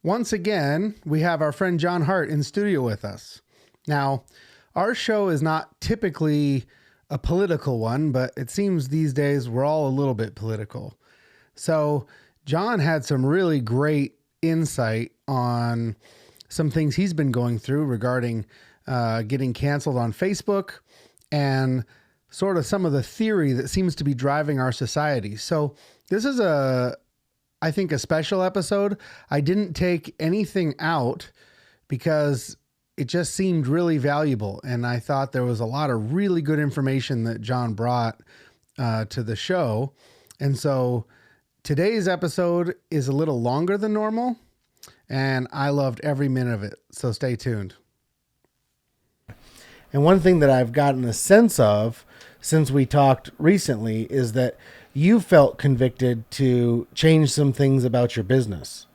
Once again, we have our friend John Hart in studio with us. Now, our show is not typically a political one, but it seems these days we're all a little bit political. So John had some really great insight on some things he's been going through regarding getting canceled on Facebook and sort of some of the theory that seems to be driving our society. So this is I think a special episode. I didn't take anything out because it just seemed really valuable. And I thought there was a lot of really good information that John brought to the show. And so today's episode is a little longer than normal, and I loved every minute of it. So stay tuned. And one thing that I've gotten a sense of since we talked recently is that you felt convicted to change some things about your business.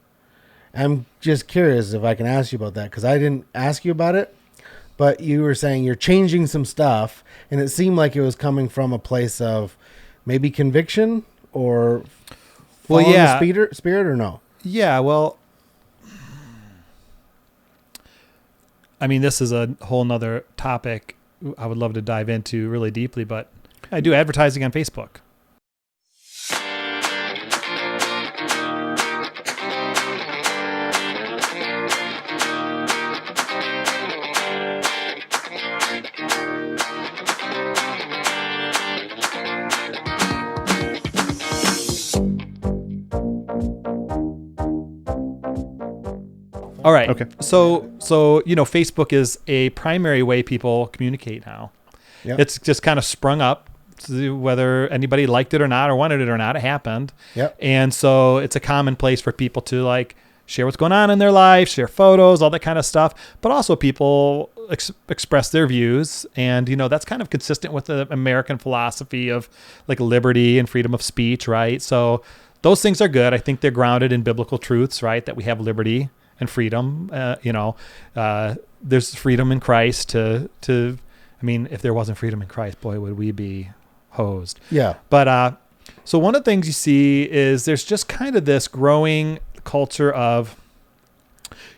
I'm just curious if I can ask you about that, because I didn't ask you about it, but you were saying you're changing some stuff, and it seemed like it was coming from a place of maybe conviction or the spirit or no? Yeah, well, I mean, this is a whole nother topic I would love to dive into really deeply, but I do advertising on Facebook. All right. Okay. So Facebook is a primary way people communicate now. Yep. It's just kind of sprung up, whether anybody liked it or not, or wanted it or not, it happened. Yep. And so it's a common place for people to like share what's going on in their life, share photos, all that kind of stuff. But also people express their views, and that's kind of consistent with the American philosophy of like liberty and freedom of speech, right? So those things are good. I think they're grounded in biblical truths, right? That we have liberty and freedom. There's freedom in Christ I mean, if there wasn't freedom in Christ, boy, would we be hosed. Yeah. But so one of the things you see is there's just kind of this growing culture of,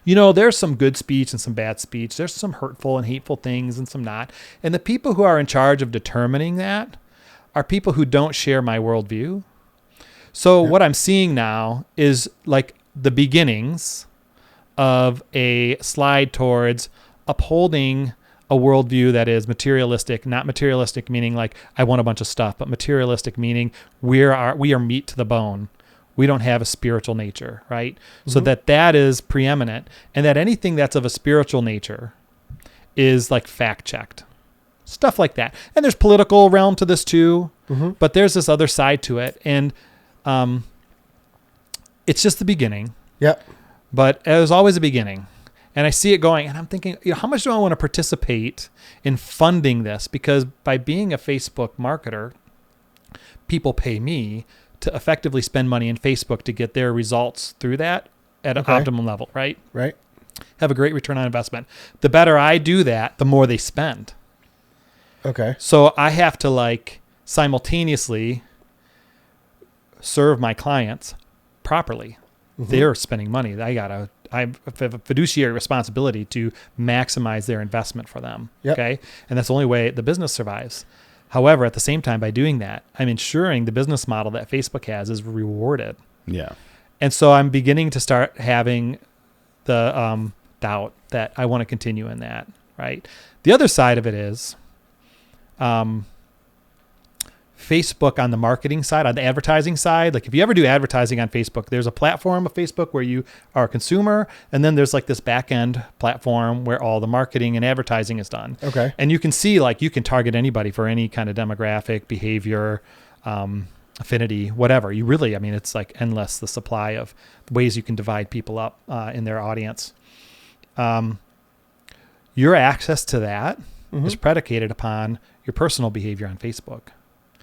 there's some good speech and some bad speech. There's some hurtful and hateful things and some not. And the people who are in charge of determining that are people who don't share my worldview. So what I'm seeing now is like the beginnings of a slide towards upholding a worldview that is materialistic, not materialistic meaning like I want a bunch of stuff, but materialistic meaning we are meat to the bone. We don't have a spiritual nature, right? Mm-hmm. So that is preeminent, and that anything that's of a spiritual nature is like fact checked, stuff like that. And there's political realm to this too, but there's this other side to it, and it's just the beginning. Yep. But it was always a beginning. And I see it going, and I'm thinking, how much do I want to participate in funding this? Because by being a Facebook marketer, people pay me to effectively spend money in Facebook to get their results through that at an optimum level, right? Right. Have a great return on investment. The better I do that, the more they spend. Okay. So I have to like simultaneously serve my clients properly. They're spending money. I have a fiduciary responsibility to maximize their investment for them. Yep. Okay. And that's the only way the business survives. However, at the same time, by doing that, I'm ensuring the business model that Facebook has is rewarded. Yeah. And so I'm beginning to start having the doubt that I want to continue in that. Right. The other side of it is, Facebook on the marketing side, on the advertising side. Like if you ever do advertising on Facebook, there's a platform of Facebook where you are a consumer, and then there's like this back end platform where all the marketing and advertising is done. Okay. And you can see like you can target anybody for any kind of demographic, behavior, affinity, whatever. It's like endless, the supply of ways you can divide people up in their audience. Your access to that is predicated upon your personal behavior on Facebook.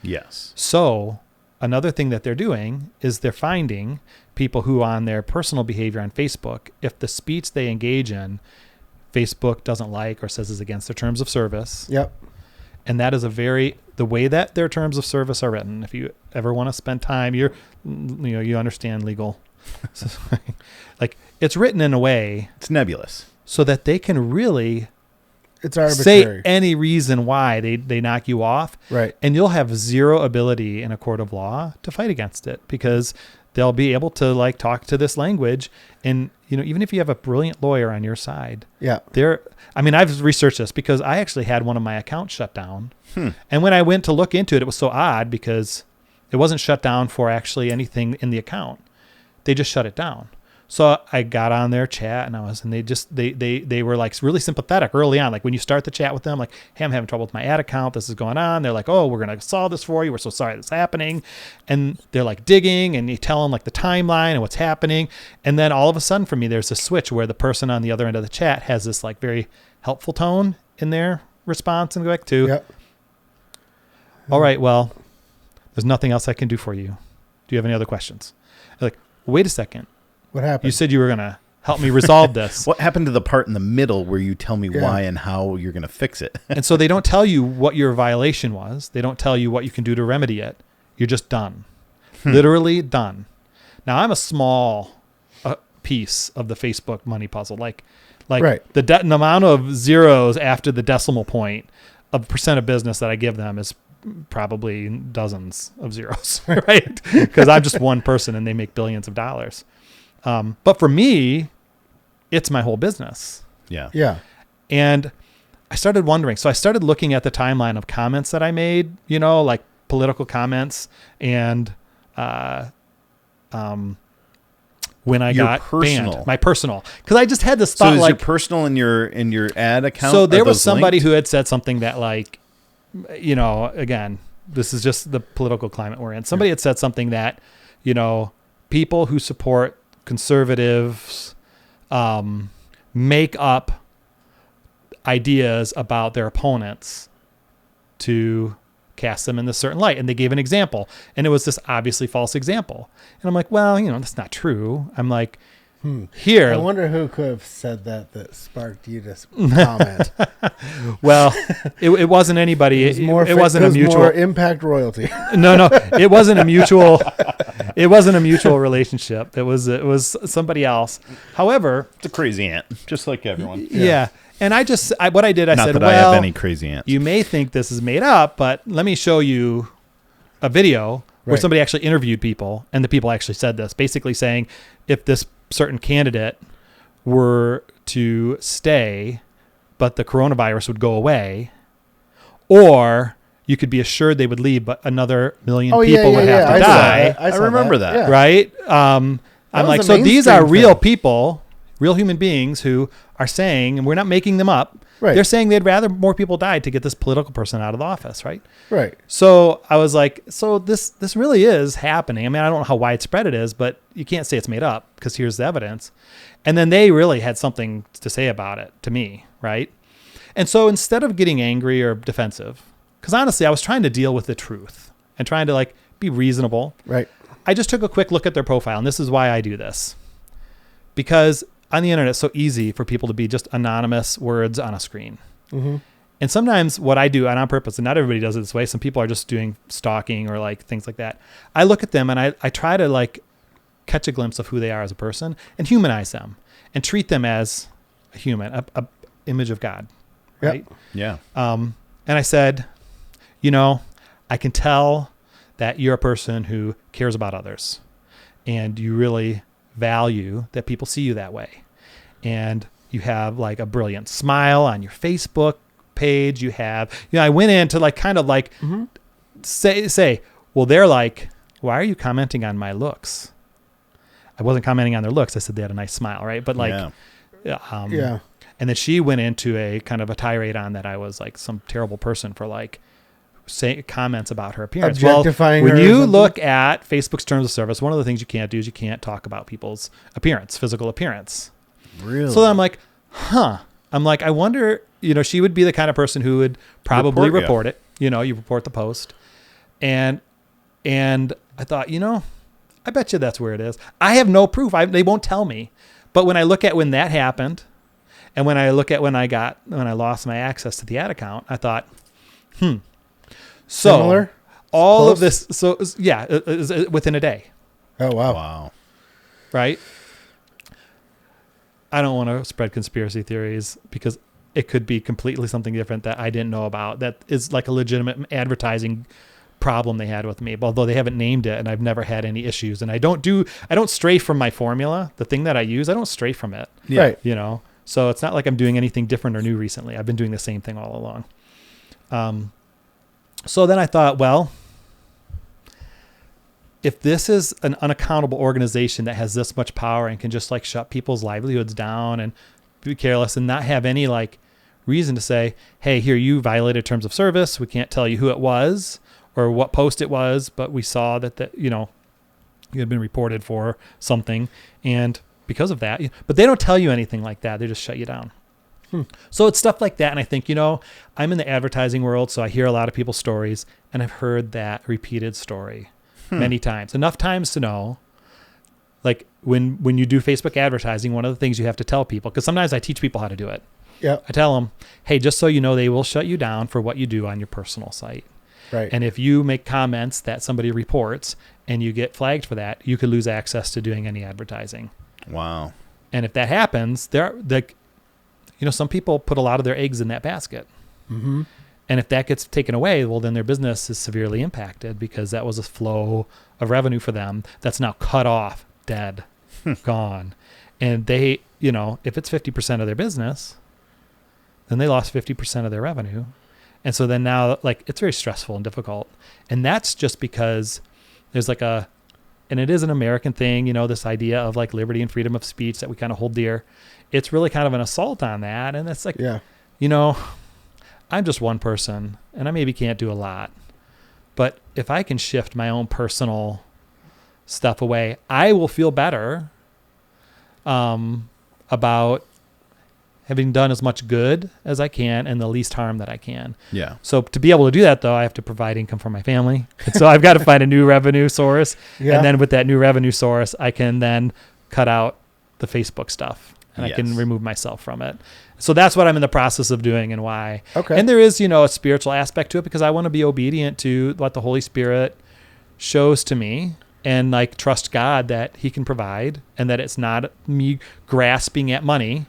Yes. So another thing that they're doing is they're finding people who on their personal behavior on Facebook, if the speech they engage in, Facebook doesn't like or says is against their terms of service. Yep. And that is the way that their terms of service are written. If you ever want to spend time, you understand legal. Like it's written in a way It's nebulous. so that they can really It's arbitrary. say any reason why they knock you off. Right. And you'll have zero ability in a court of law to fight against it because they'll be able to like talk to this language. And, you know, even if you have a brilliant lawyer on your side, Yeah. I've researched this because I actually had one of my accounts shut down. And when I went to look into it, it was so odd because it wasn't shut down for actually anything in the account. They just shut it down. So I got on their chat and they were like really sympathetic early on. Like when you start the chat with them, like, hey, I'm having trouble with my ad account. This is going on. They're like, oh, we're going to solve this for you. We're so sorry this is happening. And they're like digging and you tell them like the timeline and what's happening. And then all of a sudden for me, there's a switch where the person on the other end of the chat has this like very helpful tone in their response and go back to, Yep. all right, well, there's nothing else I can do for you. Do you have any other questions? They're like, wait a second. What happened? You said you were going to help me resolve this. What happened to the part in the middle where you tell me Yeah. why and how you're going to fix it? And so they don't tell you what your violation was. They don't tell you what you can do to remedy it. You're just done. Literally done. Now, I'm a small piece of the Facebook money puzzle. Like Right. the amount of zeros after the decimal point of percent of business that I give them is probably dozens of zeros, right? Because I'm just one person and they make billions of dollars. But for me, it's my whole business. Yeah. Yeah. And I started wondering. So I started looking at the timeline of comments that I made, you know, like political comments and when I Your got personal. banned. My personal. Because I just had this So thought is like, your personal in your ad account? so there are was those somebody linked? who had said something that like, you know, again, this is just the political climate we're in. Somebody had said something that, you know, people who support conservatives make up ideas about their opponents to cast them in this certain light. And they gave an example. And it was this obviously false example. And I'm like, well, you know, that's not true. I'm like, here. I wonder who could have said that sparked you to comment. Well, it wasn't anybody. It wasn't a mutual. More impact royalty. No, it wasn't a mutual. It wasn't a mutual relationship. It was somebody else. However, It's a crazy aunt, just like everyone. yeah. And I said, Not well, that I have any crazy aunts. you may think this is made up, but let me show you a video where Right. somebody actually interviewed people, and the people actually said this, basically saying if this certain candidate were to stay, but the coronavirus would go away, or you could be assured they would leave, but another million people would have to I saw die. that. I saw remember that. Yeah. Right? I'm was like, a so these are mainstream real thing. people, real human beings who are saying, and we're not making them up. Right. They're saying they'd rather more people died to get this political person out of the office, right? Right. So I was like, so this really is happening. I mean, I don't know how widespread it is, but you can't say it's made up because here's the evidence. And then they really had something to say about it to me, right? And so instead of getting angry or defensive, because honestly, I was trying to deal with the truth and trying to like be reasonable. Right. I just took a quick look at their profile, and this is why I do this. Because on the internet, it's so easy for people to be just anonymous words on a screen. Mm-hmm. And sometimes what I do, and on purpose, and not everybody does it this way, some people are just doing stalking or like things like that. I look at them and I try to like catch a glimpse of who they are as a person and humanize them and treat them as a human, a image of God. Yep. Right. Yeah. And I said, you know, I can tell that you're a person who cares about others and you really value that people see you that way. And you have like a brilliant smile on your Facebook page. You have, you know, I went in to like kind of like say, well, they're like, why are you commenting on my looks? I wasn't commenting on their looks. I said they had a nice smile, right? But like, Yeah. and then she went into a kind of a tirade on that I was like some terrible person for like saying comments about her appearance. Objectifying when her or you something? look at Facebook's terms of service, one of the things you can't do is you can't talk about people's appearance, physical appearance. Really? So then I'm like, I'm like, I wonder, you know, she would be the kind of person who would probably report it. You know, you report the post. And I thought, you know, I bet you that's where it is. I have no proof. They won't tell me. But when I look at when that happened, and when I look at when I lost my access to the ad account, I thought, So Similar? all Close? of this, so yeah, it was within a day, Oh wow. Wow. right? I don't want to spread conspiracy theories because it could be completely something different that I didn't know about. That is like a legitimate advertising problem they had with me, although they haven't named it, and I've never had any issues. And I don't stray from my formula. The thing that I use, I don't stray from it. Yeah. Right. You know, so it's not like I'm doing anything different or new recently. I've been doing the same thing all along. So then I thought, well, if this is an unaccountable organization that has this much power and can just like shut people's livelihoods down and be careless and not have any like reason to say, hey, here, you violated terms of service. We can't tell you who it was or what post it was, but we saw that, you had been reported for something. And because of that, but they don't tell you anything like that. They just shut you down. So it's stuff like that. And I think, I'm in the advertising world, so I hear a lot of people's stories, and I've heard that repeated story many times, enough times to know, like when you do Facebook advertising, one of the things you have to tell people, because sometimes I teach people how to do it. Yeah. I tell them, hey, just so you know, they will shut you down for what you do on your personal site. Right. And if you make comments that somebody reports and you get flagged for that, you could lose access to doing any advertising. Wow. And if that happens, some people put a lot of their eggs in that basket. Mm-hmm. And if that gets taken away, well, then their business is severely impacted because that was a flow of revenue for them that's now cut off, dead, gone. And they, if it's 50% of their business, then they lost 50% of their revenue. And so then now, like, it's very stressful and difficult. And that's just because there's like and it is an American thing, this idea of like liberty and freedom of speech that we kind of hold dear. It's really kind of an assault on that. And it's like, I'm just one person and I maybe can't do a lot, but if I can shift my own personal stuff away, I will feel better about having done as much good as I can and the least harm that I can. Yeah. So to be able to do that, though, I have to provide income for my family. And so I've got to find a new revenue source. Yeah. And then with that new revenue source, I can then cut out the Facebook stuff and I can remove myself from it. So that's what I'm in the process of doing and why. Okay. And there is, a spiritual aspect to it because I want to be obedient to what the Holy Spirit shows to me and like trust God that he can provide and that it's not me grasping at money,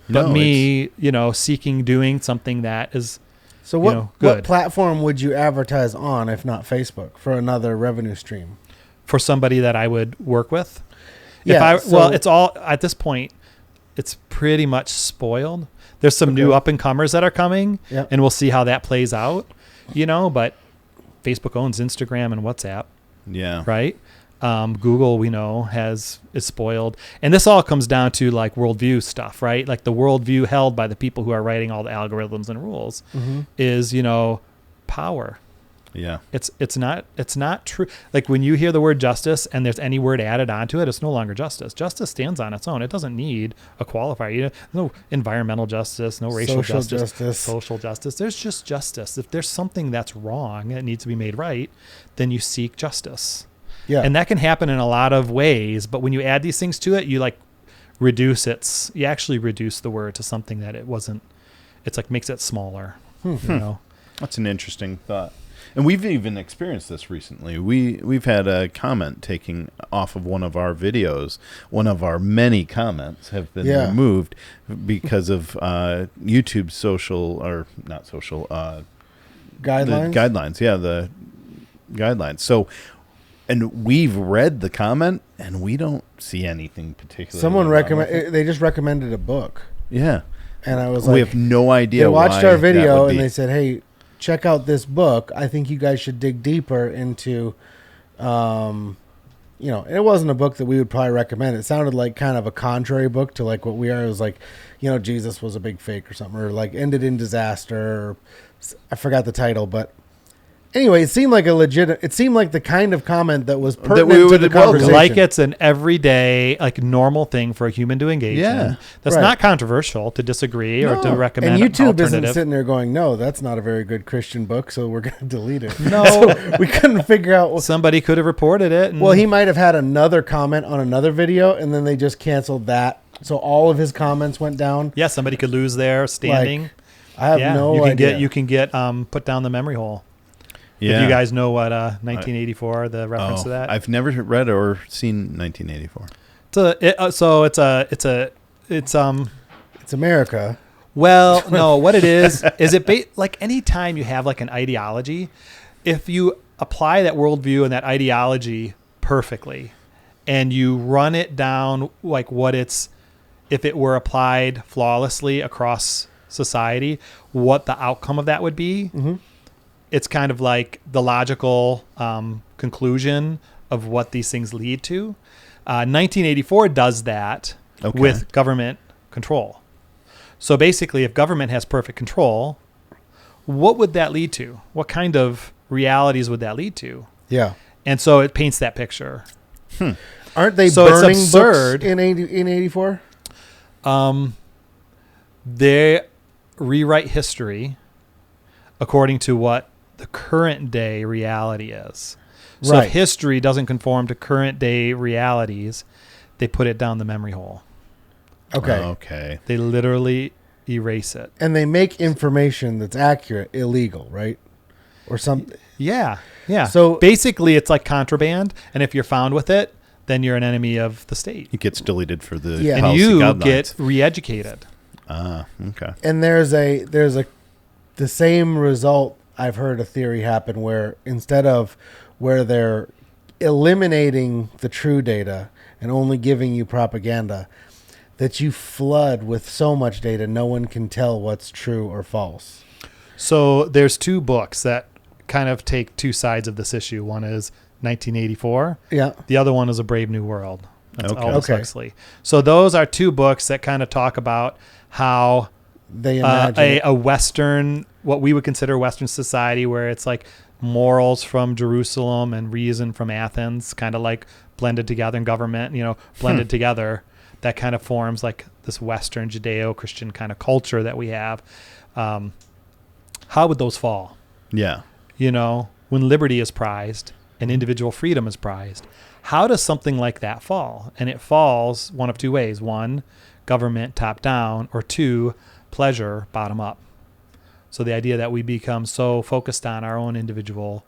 but me, seeking doing something that is, so what platform would you advertise on if not Facebook for another revenue stream? For somebody that I would work with? Yeah. It's all at this point, it's pretty much spoiled. There's some new up and comers that are coming and we'll see how that plays out, but Facebook owns Instagram and WhatsApp. Yeah. Right. Google, we know, is spoiled. And this all comes down to like worldview stuff, right? Like the worldview held by the people who are writing all the algorithms and rules is, power. Yeah. It's not true. Like when you hear the word justice and there's any word added onto it, it's no longer justice. Justice stands on its own. It doesn't need a qualifier. No environmental justice, no racial justice, social justice. There's just justice. If there's something that's wrong that needs to be made right, then you seek justice. Yeah. And that can happen in a lot of ways, but when you add these things to it, you you actually reduce the word to something that it wasn't. It's like makes it smaller. That's an interesting thought. And we've even experienced this recently. We've had a comment taking off of one of our videos. One of our many comments have been removed because of YouTube's guidelines. Guidelines, the guidelines. So, and we've read the comment, and we don't see anything particular. Someone they just recommended a book. Yeah, and I was we have no idea. They watched our video and they said, "Hey, check out this book. I think you guys should dig deeper into, it wasn't a book that we would probably recommend. It sounded like kind of a contrary book to like what we are. It was like, Jesus was a big fake or something, or like ended in disaster. Or, I forgot the title, but anyway, it seemed like the kind of comment that was pertinent to the conversation. Like it's an everyday, like normal thing for a human to engage in. That's not controversial to disagree or to recommend. And YouTube isn't sitting there going, no, that's not a very good Christian book, so we're going to delete it. No. So we couldn't figure out. Somebody could have reported it. Well, he might have had another comment on another video, and then they just canceled that. So all of his comments went down. Yeah, somebody could lose their standing. I have no idea. You can get put down the memory hole. Yeah. If you guys know what 1984, the reference to that. I've never read or seen 1984. It's It's America. Well, no, what it is like any time you have like an ideology, if you apply that worldview and that ideology perfectly and you run it down like if it were applied flawlessly across society, what the outcome of that would be, it's kind of like the logical conclusion of what these things lead to. 1984 does that with government control. So basically, if government has perfect control, what would that lead to? What kind of realities would that lead to? Yeah. And so it paints that picture. Aren't they So it's burning absurd. books in 84? They rewrite history according to what the current day reality is. So Right. if history doesn't conform to current day realities, they put it down the memory hole. Okay. Okay. They literally erase it. And they make information that's accurate illegal, right? Or something. Yeah. Yeah. So- basically it's like contraband. And if you're found with it, then you're an enemy of the state. It gets deleted for the Yeah. And policy you guidelines. get re-educated. Okay. And there's the same result. I've heard a theory happen where instead of where they're eliminating the true data and only giving you propaganda, that you flood with so much data no one can tell what's true or false. So there's two books that kind of take two sides of this issue. One is 1984. Yeah. The other one is A Brave New World. That's Okay. Aldous Okay. Huxley. So those are two books that kind of talk about how They imagine a Western, what we would consider Western society, where it's like morals from Jerusalem and reason from Athens, kind of like blended together, and government, blended together. That kind of forms like this Western Judeo-Christian kind of culture that we have. How would those fall? Yeah. When liberty is prized and individual freedom is prized, how does something like that fall? And it falls one of two ways. One, government top down, or two, pleasure bottom up. So the idea that we become so focused on our own individual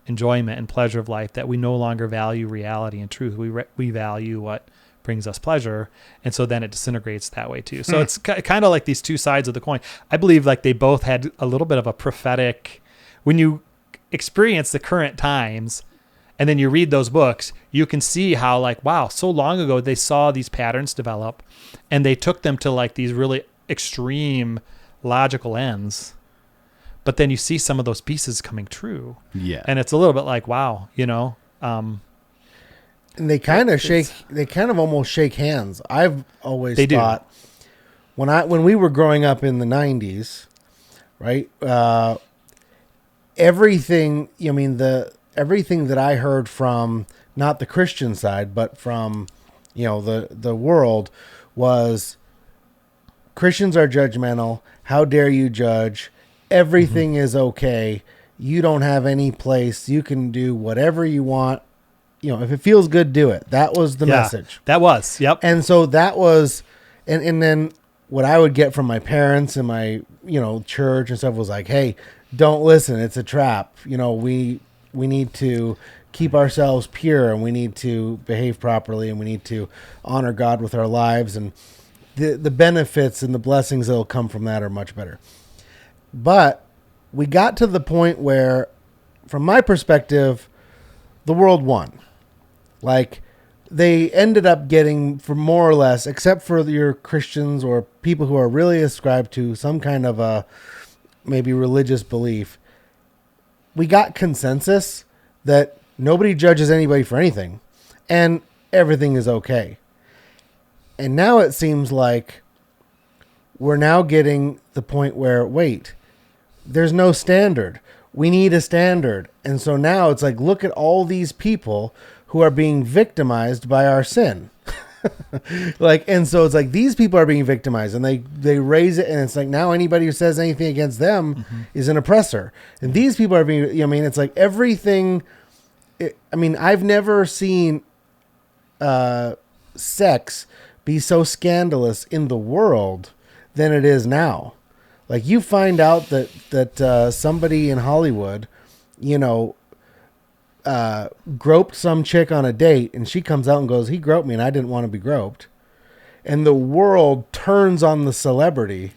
enjoyment and pleasure of life that we no longer value reality and truth. We value what brings us pleasure, and so then it disintegrates that way too. So it's kind of like these two sides of the coin. I believe like they both had a little bit of a prophetic, when you experience the current times and then you read those books, you can see how like, wow, so long ago they saw these patterns develop and they took them to like these really extreme logical ends. But then you see some of those pieces coming true. Yeah. And it's a little bit like, wow, and they kind of almost shake hands. I've always They do. thought when we were growing up in the 90s, right? Everything that I heard from not the Christian side, but from the world was Christians are judgmental. How dare you judge? Everything is okay. You don't have any place. You can do whatever you want. If it feels good, do it. That was the message. That was, yep. And so that was, and then what I would get from my parents and my, church and stuff was like, hey, don't listen. It's a trap. We need to keep ourselves pure and we need to behave properly and we need to honor God with our lives. And the benefits and the blessings that will come from that are much better. But we got to the point where, from my perspective, the world won. Like, they ended up getting, for more or less, except for your Christians or people who are really ascribed to some kind of a maybe religious belief, we got consensus that nobody judges anybody for anything and everything is okay. And now it seems like we're now getting the point where, wait, there's no standard. We need a standard. And so now it's like, look at all these people who are being victimized by our sin. And so it's like these people are being victimized and they raise it, and it's like now anybody who says anything against them is an oppressor. And these people are being, it's like everything. I've never seen sex be so scandalous in the world than it is now. Like, you find out that somebody in Hollywood, groped some chick on a date, and she comes out and goes, he groped me and I didn't want to be groped. and the world turns on the celebrity.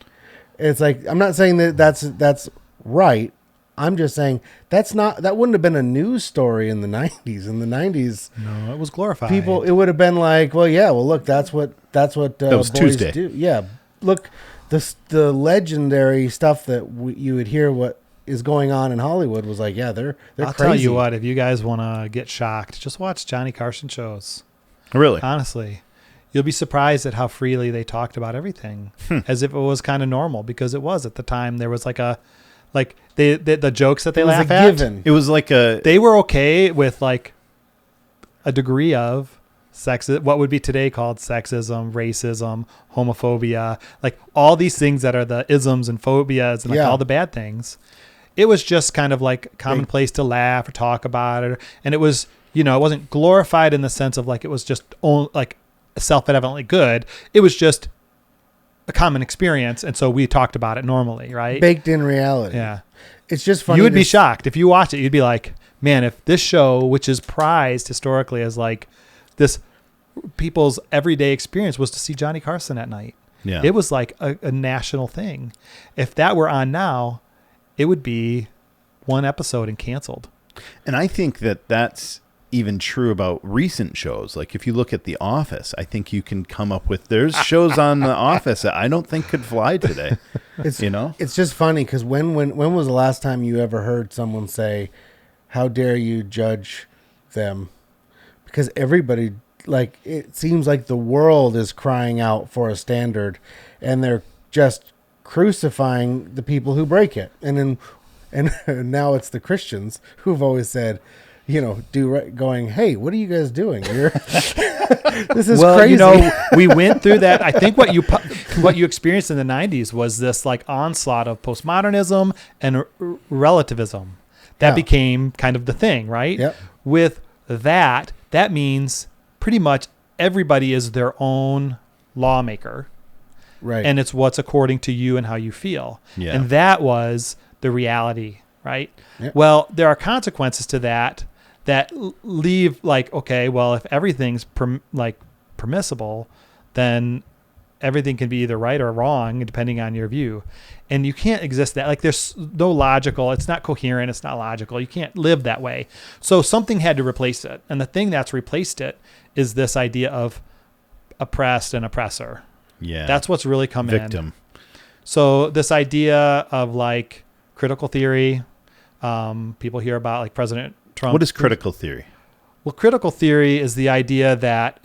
It's like, I'm not saying that that's right. I'm just saying that wouldn't have been a news story in the 90s. In the 90s, No, it was glorified. it would have been like, well, yeah, well, look, that's what that was boys Tuesday. do. Yeah, look, the legendary stuff that you would hear what is going on in Hollywood was like, yeah, they're I'll crazy. tell you what, if you guys want to get shocked, just watch Johnny Carson shows. Really? Honestly, you'll be surprised at how freely they talked about everything as if it was kind of normal, because it was at the time. There was like the jokes that they It was laugh a at. given. It was like They were okay with like a degree of what would be today called sexism, racism, homophobia, like all these things that are the isms and phobias and like all the bad things. It was just kind of like commonplace to laugh or talk about it. And it was, it wasn't glorified in the sense of like it was just like self-evidently good. It was just a common experience. And so we talked about it normally, right? Baked in reality. Yeah. It's just funny. You would be shocked if you watch it. You'd be like, man, if this show, which is prized historically as like this people's everyday experience, was to see Johnny Carson at night. Yeah. It was like a national thing. If that were on now, it would be one episode and canceled. And I think that that's even true about recent shows. Like if you look at The Office, I think you can come up with, there's shows on The Office that I don't think could fly today. It's just funny because when was the last time you ever heard someone say, how dare you judge them? Because everybody, like, it seems like the world is crying out for a standard, and they're just crucifying the people who break it. And now it's the Christians who've always said, going, hey, what are you guys doing? This is crazy. We went through that. I think what you experienced in the 90s was this like onslaught of postmodernism and relativism. That became kind of the thing, right? Yep. With that means pretty much everybody is their own lawmaker. Right. And it's what's according to you and how you feel. Yeah. And that was the reality, right? Yep. Well, there are consequences to that leave like, okay, well, if everything's permissible, then everything can be either right or wrong depending on your view. And you can't exist that, like, there's no logical, it's not coherent, it's not logical. You can't live that way. So something had to replace it. And the thing that's replaced it is this idea of oppressed and oppressor. Yeah. That's what's really come in. Victim. So this idea of like critical theory, people hear about like President Trump. What is critical theory? Well, critical theory is the idea that,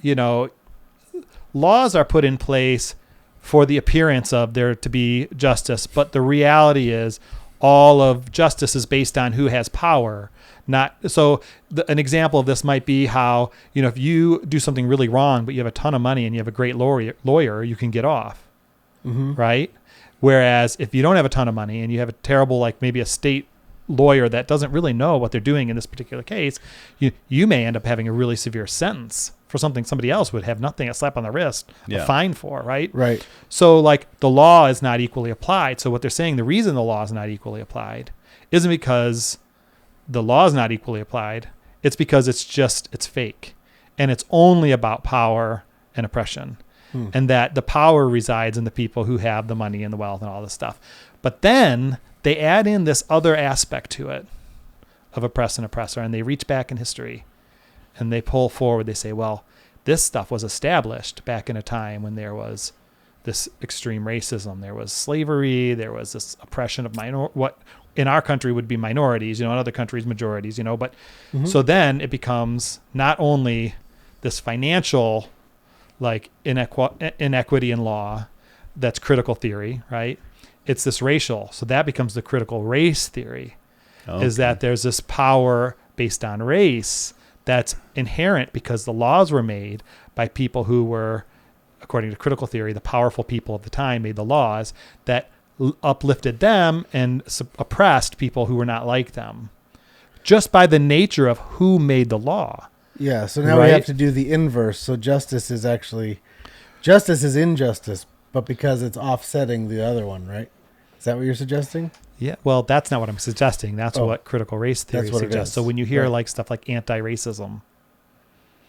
laws are put in place for the appearance of there to be justice, but the reality is all of justice is based on who has power. An example of this might be how, if you do something really wrong, but you have a ton of money and you have a great lawyer, you can get off, right? Whereas if you don't have a ton of money and you have a terrible, like maybe a state lawyer that doesn't really know what they're doing in this particular case, you may end up having a really severe sentence for something somebody else would have nothing, a slap on the wrist, a fine for, right? Right. So like the law is not equally applied. So what they're saying, the reason the law is not equally applied isn't because the law is not equally applied. It's because it's fake. And it's only about power and oppression. And that the power resides in the people who have the money and the wealth and all this stuff. But then they add in this other aspect to it of oppress and oppressor, and they reach back in history and they pull forward. They say, well, this stuff was established back in a time when there was this extreme racism. There was slavery. There was this oppression of what in our country would be minorities, in other countries, majorities, but so then it becomes not only this financial like inequity in law that's critical theory, right? It's this racial. So that becomes the critical race theory, is that there's this power based on race that's inherent because the laws were made by people who were, according to critical theory, the powerful people of the time made the laws that uplifted them and oppressed people who were not like them, just by the nature of who made the law. Yeah, so now we have to do the inverse. So justice is injustice, but because it's offsetting the other one, right? Is that what you're suggesting? Yeah, well, that's not what I'm suggesting. That's what critical race theory suggests. So when you hear like stuff like anti-racism,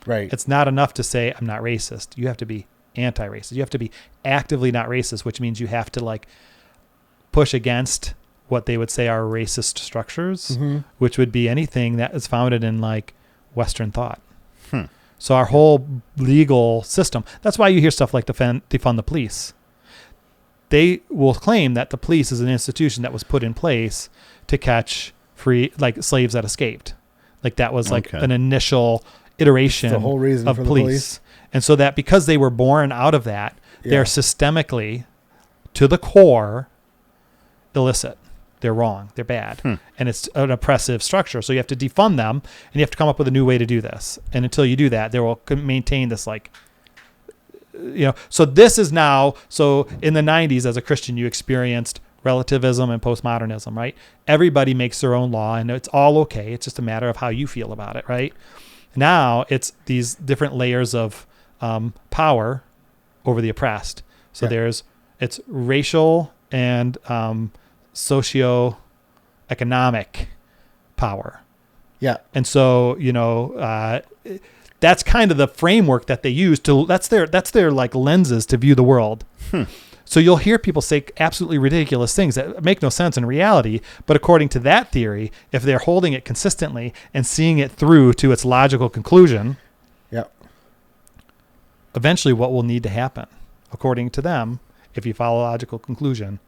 right, it's not enough to say I'm not racist. You have to be anti-racist. You have to be actively not racist, which means you have to like push against what they would say are racist structures, which would be anything that is founded in like Western thought. So our whole legal system, that's why you hear stuff like defund the police. They will claim that the police is an institution that was put in place to catch like slaves that escaped. Like that was like an initial iteration the whole reason of for police. And so that because they were born out of that, they're systemically to the core illicit. They're wrong. They're bad. And it's an oppressive structure. So you have to defund them and you have to come up with a new way to do this. And until you do that, they will maintain this like, so this is now, so in the 90s as a Christian, you experienced relativism and postmodernism, right? Everybody makes their own law and it's all okay. It's just a matter of how you feel about it, right? Now it's these different layers of power over the oppressed. So it's racial and socio-economic power. Yeah. And so, that's kind of the framework that they use that's their like lenses to view the world. So you'll hear people say absolutely ridiculous things that make no sense in reality. But according to that theory, if they're holding it consistently and seeing it through to its logical conclusion, eventually what will need to happen, according to them, if you follow logical conclusion,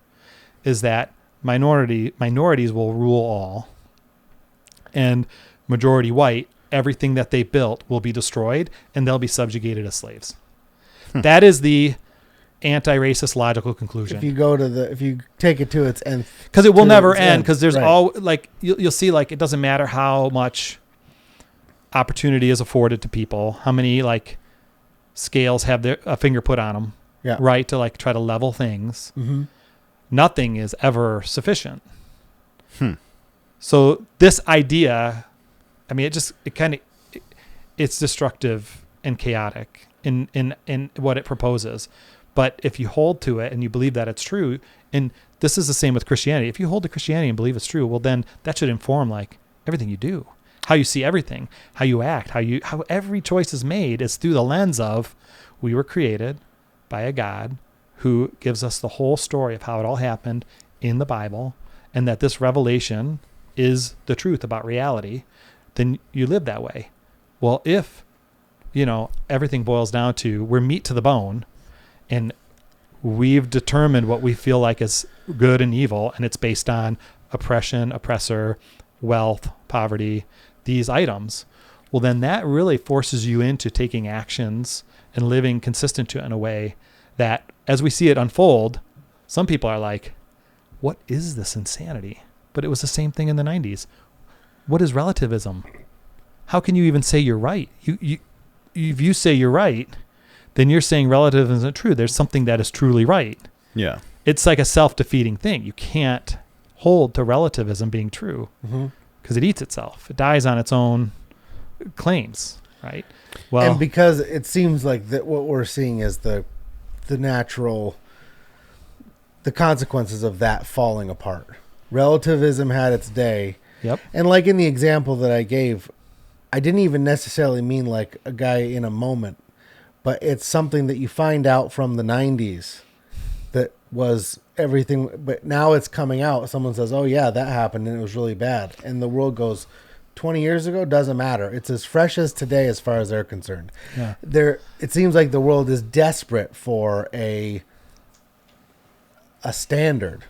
is that minorities will rule all, and majority white, everything that they built will be destroyed and they'll be subjugated as slaves. That is the anti-racist logical conclusion. If you take it to its end, because it will never end, because there's all like you'll see, like it doesn't matter how much opportunity is afforded to people, how many like scales have a finger put on them, right, to like try to level things. Nothing is ever sufficient. So this idea, I mean, it's destructive and chaotic in what it proposes. But if you hold to it and you believe that it's true, and this is the same with Christianity, if you hold to Christianity and believe it's true, well, then that should inform like everything you do, how you see everything, how you act, how every choice is made is through the lens of we were created by a God who gives us the whole story of how it all happened in the Bible, and that this revelation is the truth about reality. Then you live that way. Well, if, everything boils down to we're meat to the bone and we've determined what we feel like is good and evil, and it's based on oppression, oppressor, wealth, poverty, these items, well, then that really forces you into taking actions and living consistent to it in a way that, as we see it unfold, some people are like, what is this insanity? But it was the same thing in the 90s. What is relativism? How can you even say you're right? If you say you're right, then you're saying relativism isn't true. There's something that is truly right. Yeah. It's like a self-defeating thing. You can't hold to relativism being true because it eats itself. It dies on its own claims, right? Well, and because it seems like that what we're seeing is the consequences of that falling apart. Relativism had its day. Yep. And like in the example that I gave, I didn't even necessarily mean like a guy in a moment, but it's something that you find out from the 90s that was everything. But now it's coming out. Someone says, oh yeah, that happened and it was really bad. And the world goes, 20 years ago, doesn't matter. It's as fresh as today as far as they're concerned. Yeah. It seems like the world is desperate for a standard.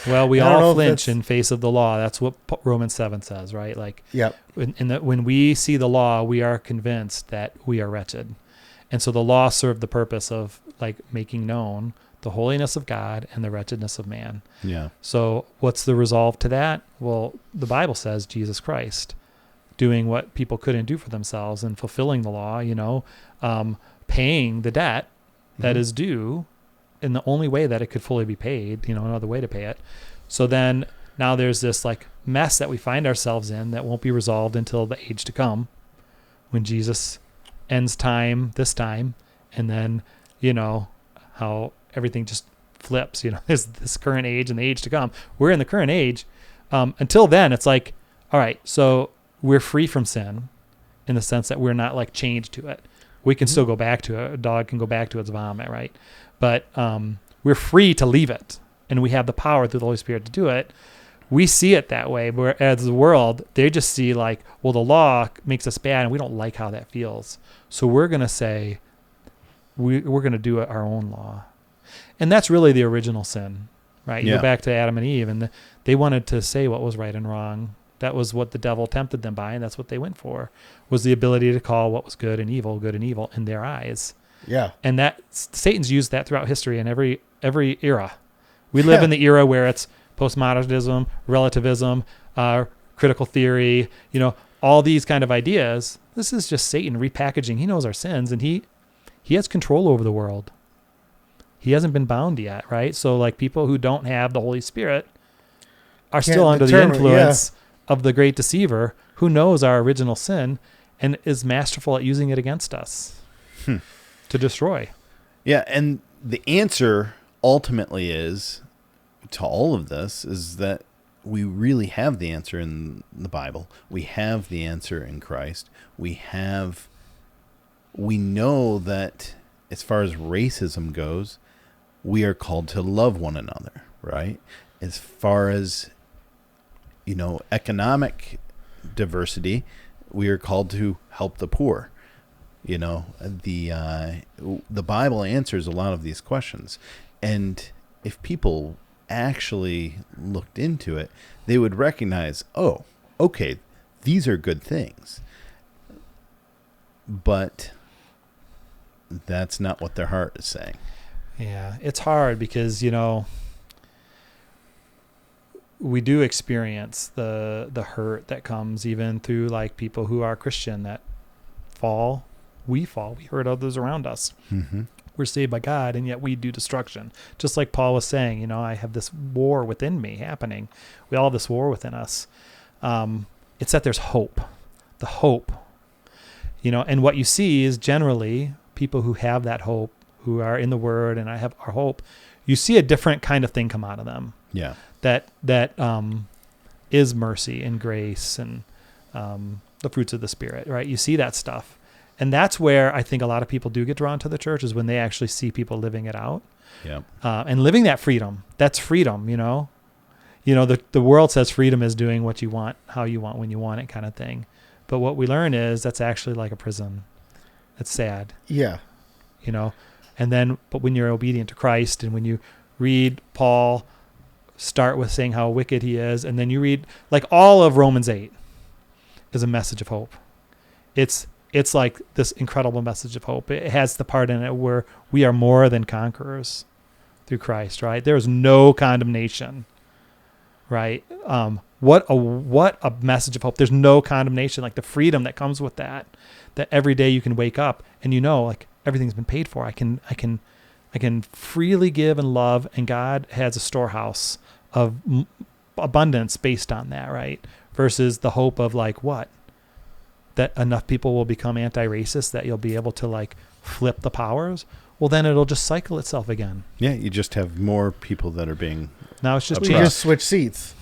Well, we all flinch in face of the law. That's what Romans 7 says, right? Like, when we see the law, we are convinced that we are wretched. And so the law served the purpose of like making known the holiness of God and the wretchedness of man. Yeah. So what's the resolve to that? Well, the Bible says Jesus Christ doing what people couldn't do for themselves and fulfilling the law, paying the debt that is due in the only way that it could fully be paid, no other way to pay it. So then now there's this like mess that we find ourselves in that won't be resolved until the age to come when Jesus ends time this time. And then, how everything just flips, there's this current age and the age to come. We're in the current age. Until then, it's like, all right, so we're free from sin in the sense that we're not like chained to it. We can still go back to it. A dog can go back to its vomit, right? But we're free to leave it, and we have the power through the Holy Spirit to do it. We see it that way, whereas the world, they just see like, well, the law makes us bad, and we don't like how that feels. So we're going to say, we're going to do our own law. And that's really the original sin, right? You go back to Adam and Eve, and they wanted to say what was right and wrong. That was what the devil tempted them by, and that's what they went for, was the ability to call what was good and evil in their eyes. Yeah. And that Satan's used that throughout history in every era. We live in the era where it's postmodernism, relativism, critical theory, all these kind of ideas. This is just Satan repackaging. He knows our sins, and he has control over the world. He hasn't been bound yet, right? So like people who don't have the Holy Spirit are still under the influence of the great deceiver who knows our original sin and is masterful at using it against us to destroy. Yeah, and the answer ultimately is to all of this is that we really have the answer in the Bible. We have the answer in Christ. We know that as far as racism goes, we are called to love one another, right? As far as, economic diversity, we are called to help the poor. The Bible answers a lot of these questions. And if people actually looked into it, they would recognize, oh, okay, these are good things. But that's not what their heart is saying. Yeah, it's hard because, we do experience the hurt that comes even through like people who are Christian that fall. We hurt others around us. Mm-hmm. We're saved by God, and yet we do destruction. Just like Paul was saying, I have this war within me happening. We all have this war within us. It's that there's hope. The hope. And what you see is generally people who have that hope, who are in the Word, and I have our hope, you see a different kind of thing come out of them. Yeah. That is mercy and grace and the fruits of the Spirit, right? You see that stuff. And that's where I think a lot of people do get drawn to the church, is when they actually see people living it out. Yeah. And living that freedom. That's freedom, the world says freedom is doing what you want, how you want, when you want it, kind of thing. But what we learn is that's actually like a prison. It's sad. Yeah. And then, but when you're obedient to Christ, and when you read Paul start with saying how wicked he is, and then you read like all of Romans 8 is a message of hope. It's like this incredible message of hope. It has the part in it where we are more than conquerors through Christ, right? There is no condemnation, right? What a message of hope. There's no condemnation, like the freedom that comes with that every day you can wake up and like everything's been paid for. I can freely give and love, and God has a storehouse of abundance based on that, right? Versus the hope of like what? That enough people will become anti-racist that you'll be able to like flip the powers. Well, then it'll just cycle itself again. Yeah, you just have more people that are being. Now it's just we just switch seats.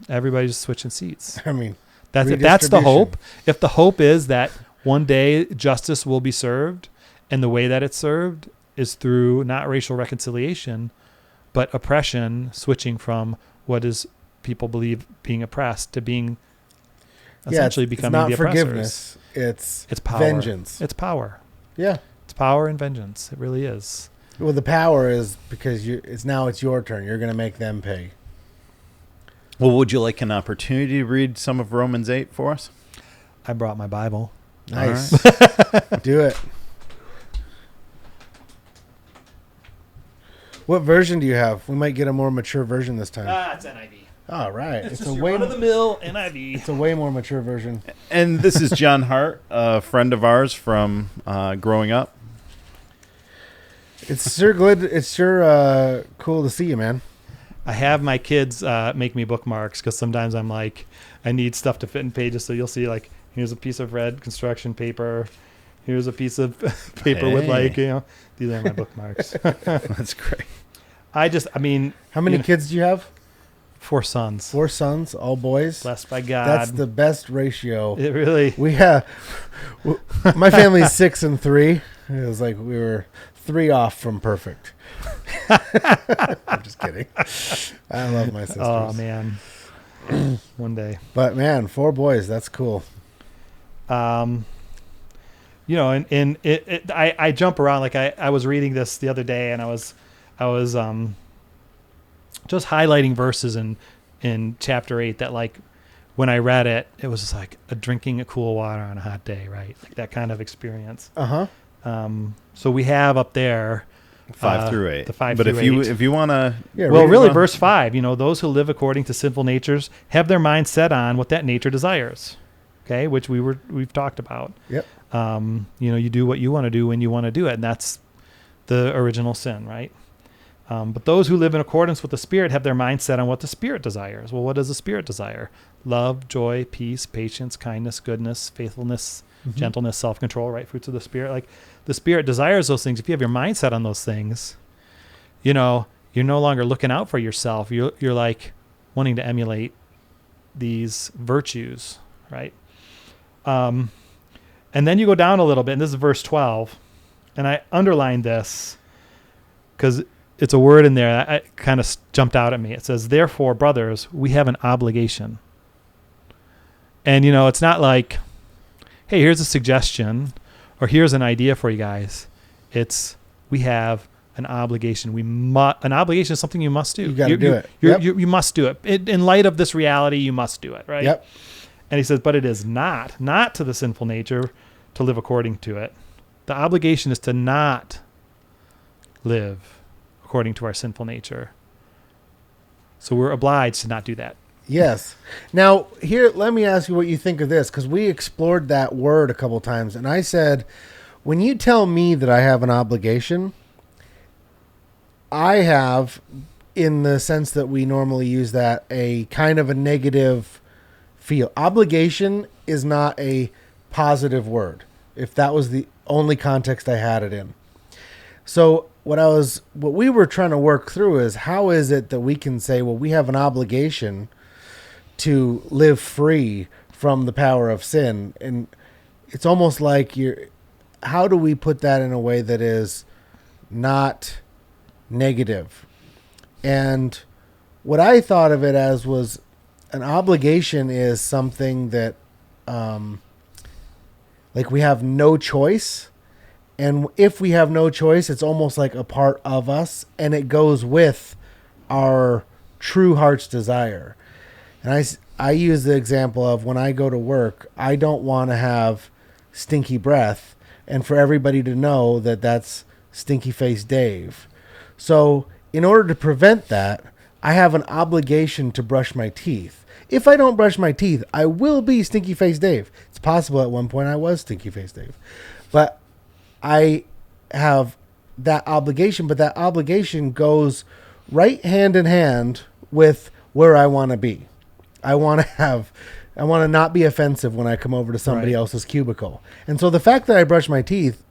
Everybody's switching seats. I mean, that's the hope. If the hope is that one day justice will be served, and the way that it's served is through not racial reconciliation, but oppression, switching from what is people believe being oppressed to being essentially becoming the oppressors. Forgiveness. It's power. Vengeance. It's power. Yeah. It's power and vengeance. It really is. Well, the power is because it's your turn. You're going to make them pay. Well, would you like an opportunity to read some of Romans 8 for us? I brought my Bible. Nice. Right. Do it. What version do you have? We might get a more mature version this time. It's NIV. All right. It's just your run-of-the-mill NIV. It's a way more mature version. And this is John Hart, a friend of ours from growing up. It's sure good. It's sure cool to see you, man. I have my kids make me bookmarks because sometimes I'm like, I need stuff to fit in pages. So you'll see like, here's a piece of red construction paper. Here's a piece of paper with like, these are my bookmarks. That's great. How many kids do you have? 4 sons. 4 sons, all boys. Blessed by God. That's the best ratio. It really. We have. My family's 6 and 3. It was like we were 3 off from perfect. I'm just kidding. I love my sisters. Oh man. One day. But man, 4 boys. That's cool. You know, and I jump around. Like I was reading this the other day, and I was just highlighting verses in chapter 8 that, like, when I read it, it was just like drinking a cool water on a hot day, right? Like that kind of experience. So we have up there 5 through 8. The 5 but through 8. if you want to, well, really, verse 5. You know, those who live according to sinful natures have their mind set on what that nature desires. Okay, which we've talked about. Yep. You know, you do what you want to do when you want to do it, and that's the original sin, right? But those who live in accordance with the Spirit have their mind set on what the Spirit desires. Well, what does the Spirit desire? Love, joy, peace, patience, kindness, goodness, faithfulness, gentleness, self-control, right? Fruits of the Spirit. Like, the Spirit desires those things. If you have your mind set on those things, you know, you're no longer looking out for yourself. You're like wanting to emulate these virtues, right? And then you go down a little bit, and this is verse 12, and I underlined this because it's a word in there that kind of jumped out at me. It says, therefore, brothers, we have an obligation. And, you know, it's not like, hey, here's a suggestion, or here's an idea for you guys. It's, we have an obligation. An obligation is something you must do. You got to do it. You must do it. In light of this reality, you must do it, right? Yep. And he says, but it is not to the sinful nature to live according to it. The obligation is to not live according to our sinful nature. So we're obliged to not do that. Yes. Now, here, let me ask you what you think of this, because we explored that word a couple times, and I said, when you tell me that I have an obligation, I have, in the sense that we normally use that, a kind of a negative feel. Obligation is not a positive word, if that was the only context I had it in. So what we were trying to work through is, how is it that we can say, well, we have an obligation to live free from the power of sin? And it's almost like how do we put that in a way that is not negative? And what I thought of it as was, an obligation is something that, like, we have no choice. And if we have no choice, it's almost like a part of us, and it goes with our true heart's desire. And I use the example of, when I go to work, I don't want to have stinky breath, and for everybody to know that that's Stinky Face Dave. So in order to prevent that, I have an obligation to brush my teeth. If I don't brush my teeth, I will be Stinky Face Dave. It's possible at one point I was Stinky Face Dave. But I have that obligation, but that obligation goes right hand in hand with where I want to be. I want to not be offensive when I come over to somebody else's cubicle. And so the fact that I brush my teeth,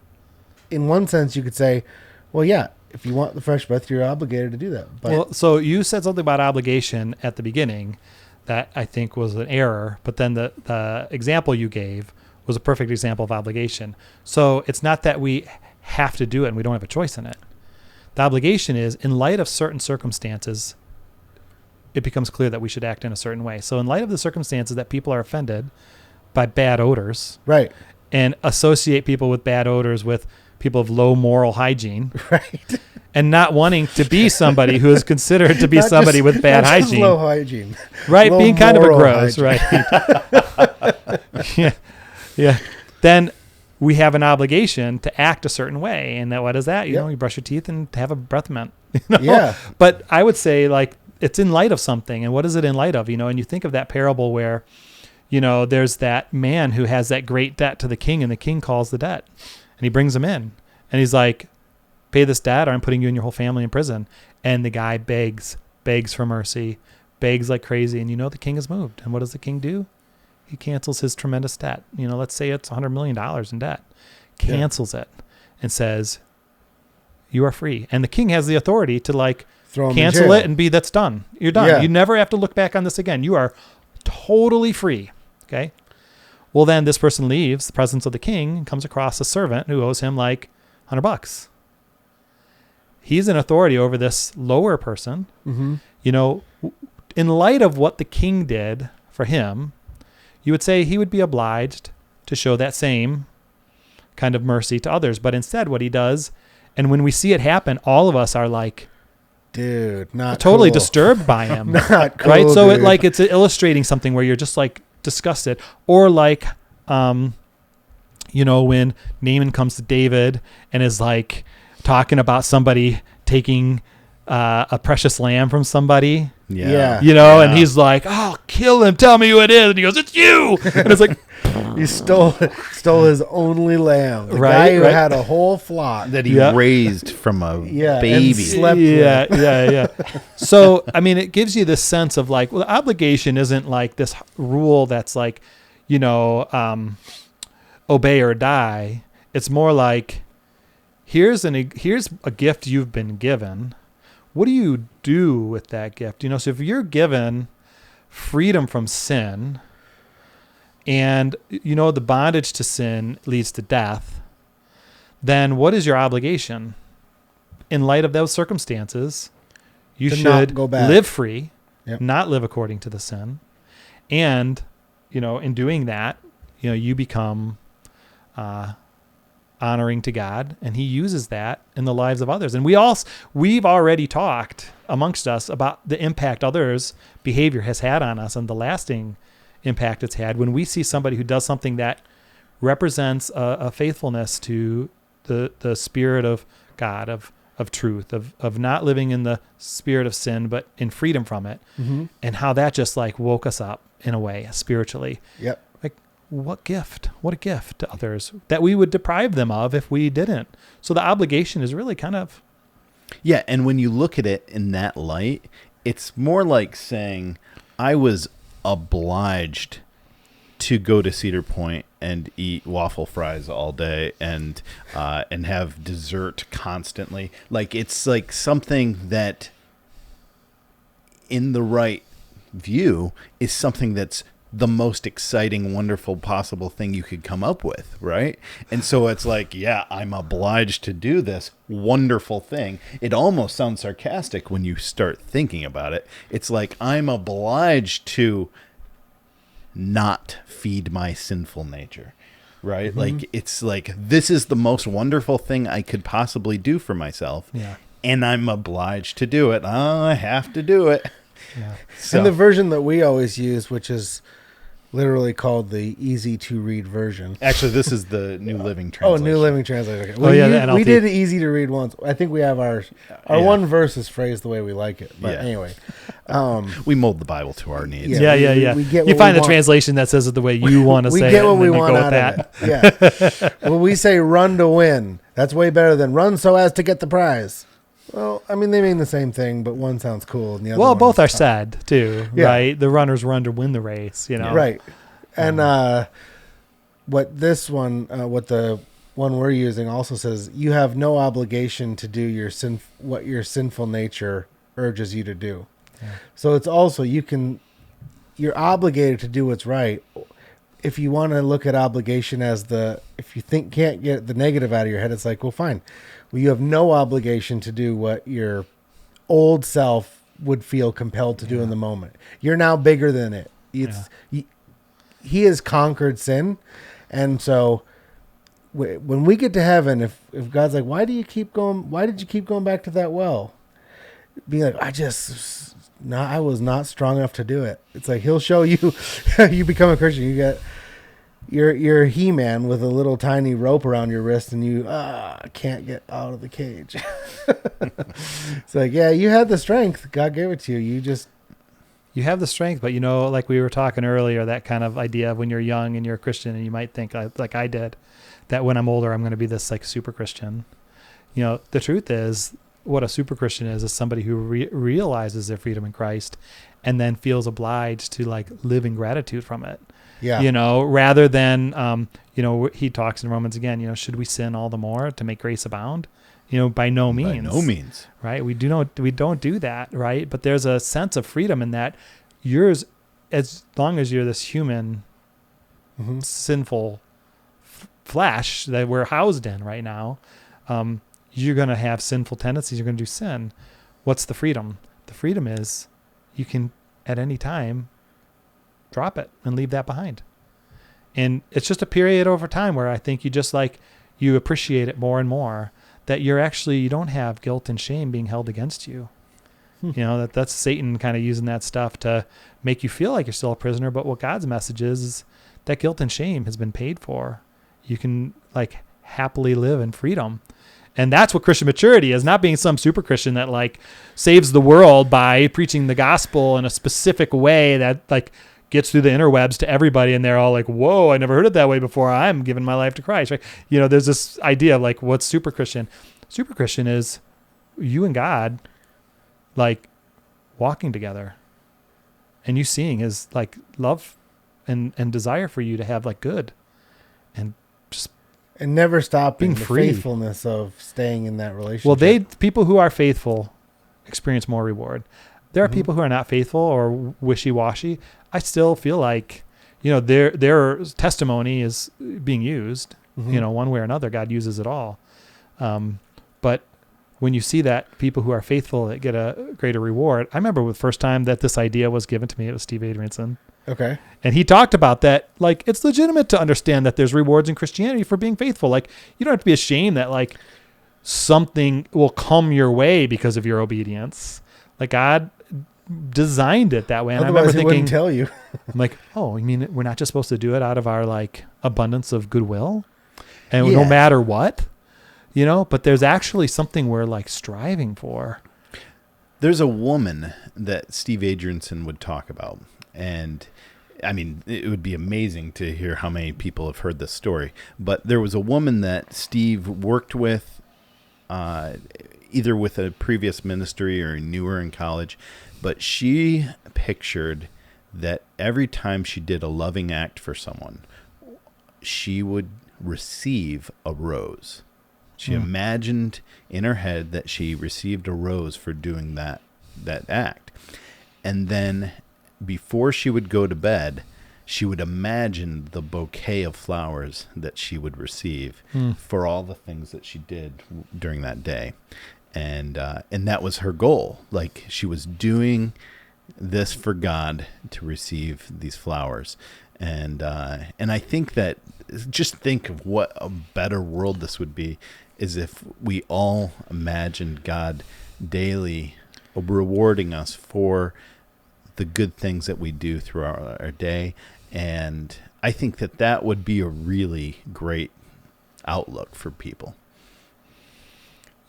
in one sense, you could say, well, yeah, if you want the fresh breath, you're obligated to do that. But well, so you said something about obligation at the beginning that I think was an error, but then the example you gave was a perfect example of obligation. So it's not that we have to do it and we don't have a choice in it. The obligation is, in light of certain circumstances, it becomes clear that we should act in a certain way. So in light of the circumstances that people are offended by bad odors, right, and associate people with bad odors with people of low moral hygiene, right, and not wanting to be somebody who is considered to be Not somebody just- with bad not just hygiene, low hygiene, right? Low Being kind of a moral gross, hygiene. right? Yeah. Then we have an obligation to act a certain way, and what is that? You know, you brush your teeth and have a breath mint. You know? Yeah. But I would say, like, it's in light of something, and what is it in light of? You know, and you think of that parable where, you know, there's that man who has that great debt to the king, and the king calls the debt, and he brings him in, and he's like, pay this debt or I'm putting you and your whole family in prison. And the guy begs for mercy, begs like crazy. And you know, the king is moved. And what does the king do? He cancels his tremendous debt. You know, let's say it's $100 million in debt, cancels it and says, you are free. And the king has the authority to like Throw him in cancel jail. it and be, that's done. You're done. Yeah. You never have to look back on this again. You are totally free. Okay. Well, then this person leaves the presence of the king and comes across a servant who owes him like $100. He's an authority over this lower person. Mm-hmm. You know, in light of what the king did for him, you would say he would be obliged to show that same kind of mercy to others. But instead what he does, and when we see it happen, all of us are like, Dude, not totally cool. disturbed by him. Not cool, Right. So dude. it's illustrating something where you're just like disgusted, or like, you know, when Naaman comes to David and is like talking about somebody taking a precious lamb from somebody, Yeah. you know, and he's like, "Oh, kill him! Tell me who it is." And he goes, "It's you!" And it's like, He stole his only lamb. The Right, guy who right. had a whole flock. that he Yeah. raised from a Yeah, baby. and slept yeah, yeah. So, I mean, it gives you this sense of like, well, the obligation isn't like this rule that's like, you know, obey or die. It's more like, here's a gift you've been given. What do you do with that gift? You know, so if you're given freedom from sin, and you know the bondage to sin leads to death, then what is your obligation? In light of those circumstances, you To not should go back. live free, Yep. not live according to the sin. And, you know, in doing that, you know, you become honoring to God, and he uses that in the lives of others. And we've already talked amongst us about the impact others' behavior has had on us and the lasting impact it's had when we see somebody who does something that represents a faithfulness to the spirit of God, of truth, of not living in the spirit of sin, but in freedom from it. Mm-hmm. And how that just like woke us up in a way spiritually. Yep. Like, what a gift to others that we would deprive them of if we didn't. So the obligation is really kind of, Yeah, and when you look at it in that light, it's more like saying I was obliged to go to Cedar Point and eat waffle fries all day and have dessert constantly. Like, it's like something that in the right view is something that's the most exciting, wonderful possible thing you could come up with, right? And so it's like, yeah, I'm obliged to do this wonderful thing. It almost sounds sarcastic when you start thinking about it. It's like, I'm obliged to not feed my sinful nature, right? Mm-hmm. Like, it's like, this is the most wonderful thing I could possibly do for myself. yeah. And I'm obliged to do it. I have to do it. Yeah. So, And the version that we always use, which is literally called the easy to read version. actually, this is the New Living Oh, Translation. New Living Translation. Okay. Oh, yeah, the We NLT. did easy to read once. I think we have our Yeah. one verse is phrased the way we like it. But Yeah. anyway, We mold the Bible to our needs. Yeah. Yeah. we get You what find we a want. translation that says it the way you want to we say get it. what and we then you want go out with of it. Yeah. When we say run to win, that's way better than run so as to get the prize. Well, I mean, they mean the same thing, but one sounds cool and the other Well, one both is are tough. said too, Yeah. right? The runners run to win the race, you know? Right. And what this one, what the one we're using also says, you have no obligation to do what your sinful nature urges you to do. Yeah. So it's also, you're obligated to do what's right. If you want to look at obligation as if you can't get the negative out of your head, it's like, well, fine. Well, you have no obligation to do what your old self would feel compelled to do in the moment. You're now bigger than it. He has conquered sin. And so when we get to heaven, if God's like, why did you keep going back to that well? Be like, I was not strong enough to do it. It's like, he'll show you, you become a Christian. You're He-Man with a little tiny rope around your wrist and you can't get out of the cage. It's like, yeah, you had the strength. God gave it to you. You have the strength, but you know, like we were talking earlier, that kind of idea of when you're young and you're a Christian and you might think like I did, that when I'm older, I'm going to be this like super Christian. You know, the truth is what a super Christian is somebody who realizes their freedom in Christ and then feels obliged to like live in gratitude from it. Yeah. You know, rather than, you know, he talks in Romans again, you know, should we sin all the more to make grace abound? By no means. By no means. Right? We don't do that, right? But there's a sense of freedom in that yours, as long as you're this human, sinful flesh that we're housed in right now, you're going to have sinful tendencies. You're going to do sin. What's the freedom? The freedom is you can at any time drop it and leave that behind. And it's just a period over time where I think you appreciate it more and more, that you don't have guilt and shame being held against you. That's Satan kind of using that stuff to make you feel like you're still a prisoner. But what God's message is that guilt and shame has been paid for. You can happily live in freedom. And that's what Christian maturity is, not being some super Christian that saves the world by preaching the gospel in a specific way that gets through the interwebs to everybody. And they're all like, whoa, I never heard it that way before. I'm giving my life to Christ. Right? There's this idea of what's super Christian. Super Christian is you and God walking together, and you seeing his love and desire for you to have good and just and never stopping being the free. faithfulness of staying in that relationship. Well, people who are faithful experience more reward. There are people who are not faithful or wishy-washy. I still feel their testimony is being used, one way or another. God uses it all. But when you see that people who are faithful get a greater reward, I remember the first time that this idea was given to me, it was Steve Adrianson. Okay. And he talked about that. It's legitimate to understand that there's rewards in Christianity for being faithful. You don't have to be ashamed that something will come your way because of your obedience. God designed it that way. And Otherwise, I remember thinking, wouldn't tell you. I'm oh, you mean we're not just supposed to do it out of our abundance of goodwill, and no matter what, But there's actually something we're striving for. There's a woman that Steve Adrianson would talk about, and I mean, it would be amazing to hear how many people have heard this story. But there was a woman that Steve worked with, either with a previous ministry or knew her in college, but she pictured that every time she did a loving act for someone, she would receive a rose. She imagined in her head that she received a rose for doing that act. And then before she would go to bed, she would imagine the bouquet of flowers that she would receive for all the things that she did during that day. And that was her goal. She was doing this for God to receive these flowers. And I think that just think of what a better world this would be is if we all imagined God daily rewarding us for the good things that we do through our day. And I think that would be a really great outlook for people.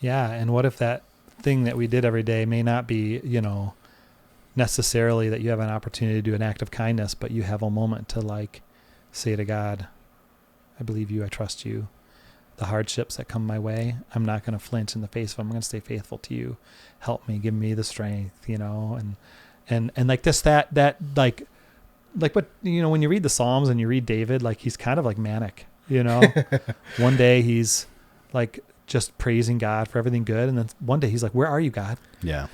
Yeah. And what if that thing that we did every day may not be, necessarily that you have an opportunity to do an act of kindness, but you have a moment to say to God, I believe you, I trust you. The hardships that come my way, I'm not going to flinch in the face of them. I'm going to stay faithful to you. Help me, give me the strength, and what, when you read the Psalms and you read David, he's kind of manic, one day he's just praising God for everything good. And then one day he's where are you, God? Yeah.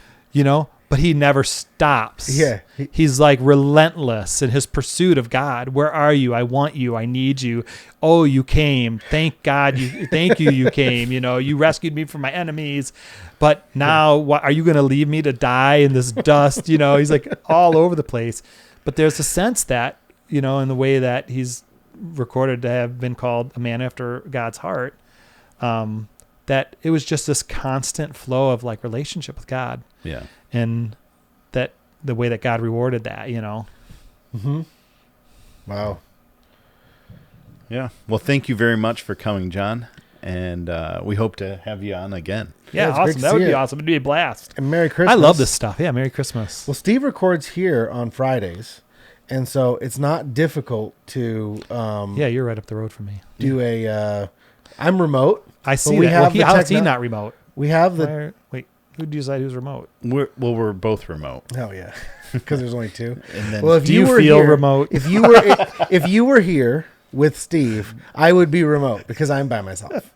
But he never stops. Yeah. He's relentless in his pursuit of God. Where are you? I want you. I need you. Oh, you came. Thank God. Thank you. You came, you rescued me from my enemies. But now what, are you going to leave me to die in this dust? He's all over the place. But there's a sense that, in the way that he's recorded to have been called a man after God's heart, that it was just this constant flow of relationship with God. Yeah. And that the way that God rewarded that, Mm-hmm. Wow. Yeah. Well, thank you very much for coming, John. And we hope to have you on again. Yeah, it's awesome. That would be awesome. It'd be a blast. And Merry Christmas. I love this stuff. Yeah, Merry Christmas. Well, Steve records here on Fridays, and so it's not difficult to yeah, you're right up the road from me. do I'm remote. I see we that. have How is he not remote? We have the Wait, who decide who's remote? We're both remote. Oh yeah, because there's only two. And then Well, if Do you you were feel here, remote? if you were here with Steve, I would be remote because I'm by myself.